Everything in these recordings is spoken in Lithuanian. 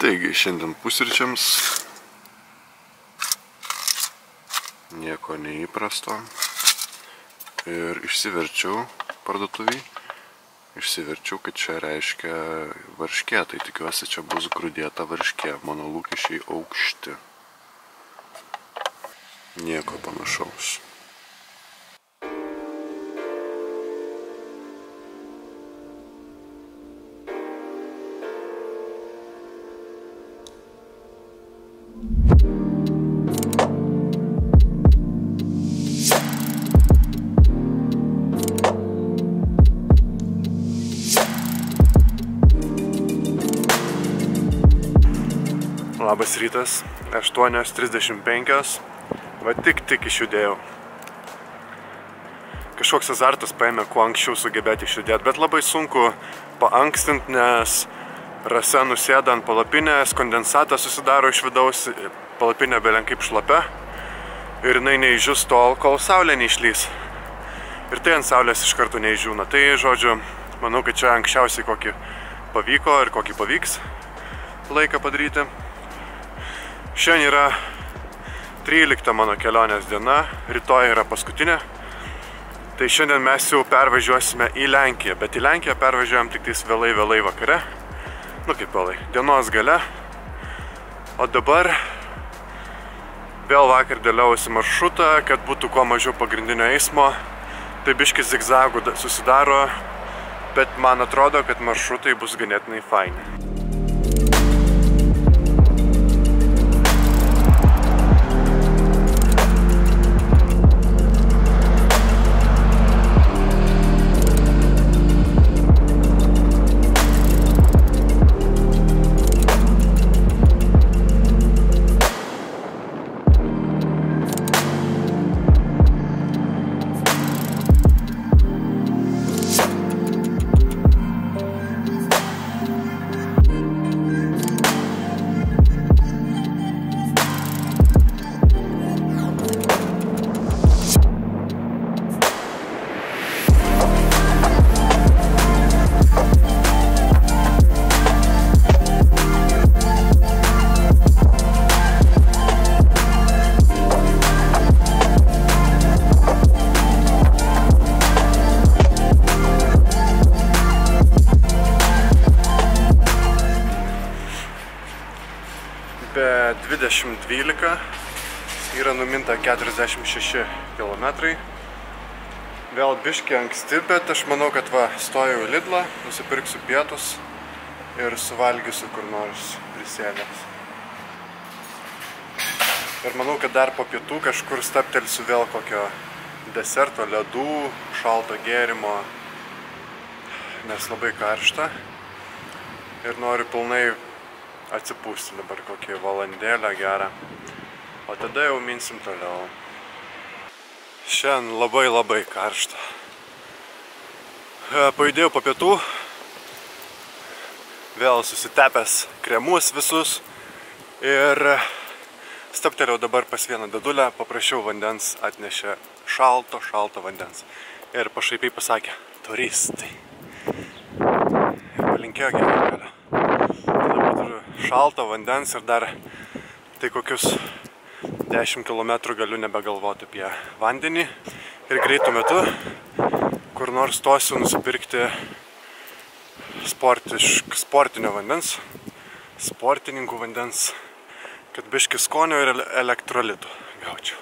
Taigi, šiandien pusryčiams nieko neįprasto ir išsiverčiau parduotuviai. Išsiverčiau, kad čia reiškia varškė, tai tikiuosi čia bus grūdėta varškė, mano lūkesčiai aukšti. Nieko panašaus. Labas rytas, 8:35, va tik išjudėjau. Kažkoks azartas paėmė, kuo anksčiau sugebėti išjudėti, bet labai sunku paankstinti, nes rasa nusėda ant palapinės, kondensatas susidaro iš vidaus, palapinė belenkaip šlapia ir jinai neižus tol, kol saulė neišlys. Ir tai ant saulės iš karto neižūna. Tai, žodžiu, manau, kad čia anksčiausiai kokį pavyko ir kokį pavyks laiką padaryti. Šiandien yra 13 mano kelionės diena, rytoj yra paskutinė. Tai šiandien mes jau pervažiuosime į Lenkiją, bet į Lenkiją pervažiuojam tik tais vėlai vakare. Nu kaip vėlai, dienos gale. O dabar vėl vakar dėliausi maršrutą, kad būtų kuo mažiau pagrindinio eismo. Tai biškis zigzagų susidaro, bet man atrodo, kad maršrutai bus ganėtinai faini. Be 20:12 yra numinta 46 km. Vėl biški anksti, bet aš manau, kad va, stojau į Lidlą, nusipirksiu pietus ir suvalgysiu kur nors prisėdęs. Ir manau, kad dar po pietų kažkur stabtelsiu vėl kokio deserto, ledų, šalto gėrimo, nes labai karšta. Ir noriu pilnai atsipūsti dabar kokį valandėlę gerą, o tada jau minsim toliau. Šiandien labai karšta. Pajudėjau po pietų, vėl susitepęs kremus visus ir stabtelėjau dabar pas vieną dedulę, paprašiau vandens, atnešė šalto vandens ir pašaipiai pasakė turistai. Ir palinkėjo gerą kelią. Šalto vandens ir dar tai kokius 10 km galiu nebegalvoti apie vandenį ir greitų metu kur nors stosiu nusipirkti sportinio vandens, sportininkų vandens, kad biški skonio ir elektrolitų gaučiau.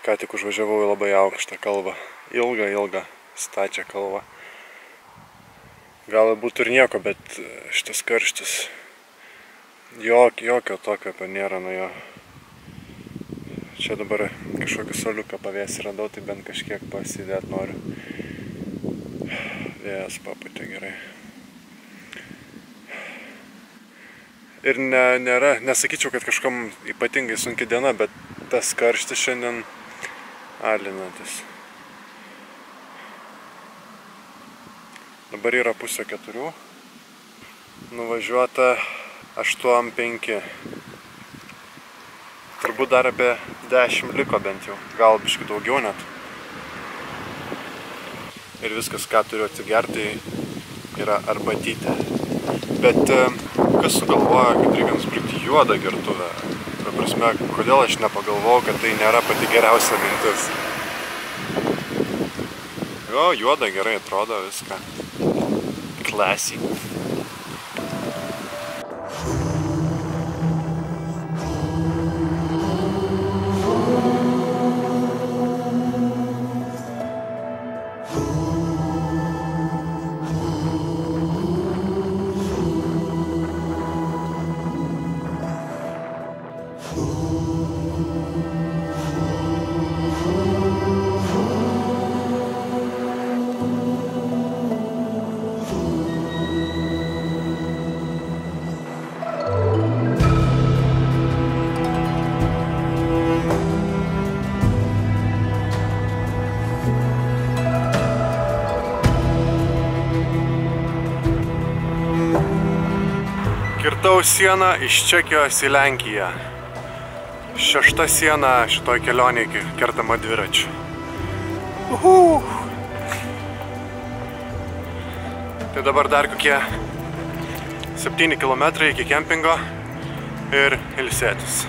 Ką tik užvažiavau į labai aukštą kalvą, ilgą stačią kalvą. Gal būtų ir nieko, bet šitas karštis, jokio tokio nėra nuo jo. Čia dabar kažkokį soliuką pavėsį radau, tai bent kažkiek pasidėt noriu. Vėjas papūtė gerai. Ir nesakyčiau, kad kažkam ypatingai sunki diena, bet tas karštis šiandien alinantis. Dabar yra 3:30. Nuvažiuota 8:05. Turbūt dar apie 10 liko bent jau. Gal biškį daugiau net. Ir viskas, ką turiu atsigerti, yra arbatytė. Bet kas sugalvoja, kad reikia nusipirkti juodą gertuvę? Ta prasme, kodėl aš nepagalvojau, kad tai nėra pati geriausia mintis? Jo, juoda gerai atrodo viską. Classy. Kirtau sieną iš Čekijos į Lenkiją. 6. siena šitoj kelionėje kertama dviračiu. Tai dabar dar kokie 7 kilometrai iki kempingo ir ilsėtis.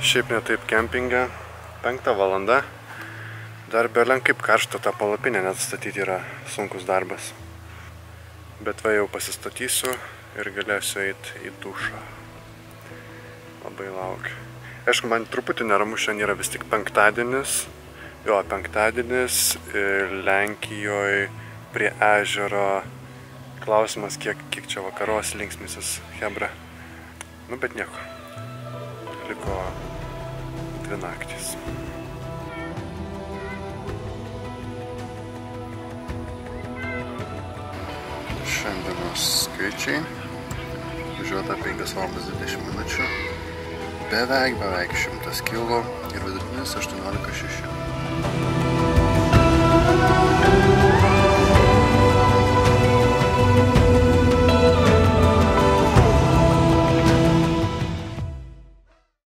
Šiaip ne taip kempinge, 5 valanda. Dar belen kaip karšta tą palapinę net statyti yra sunkus darbas. Bet va jau pasistatysiu ir galėsiu eiti į dušą. Labai laukiu. Aišku, man truputį neramu, šiandien yra vis tik penktadienis. Jo, penktadienis Lenkijoje prie ežero. Klausimas, kiek čia vakaros linksmysis chebra. Nu, bet nieko. Liko 2 naktys. Šiandienos skaičiai. Važiuota 5 valandas 20 minučių. Beveik 100 kg ir vidutinis 18,6.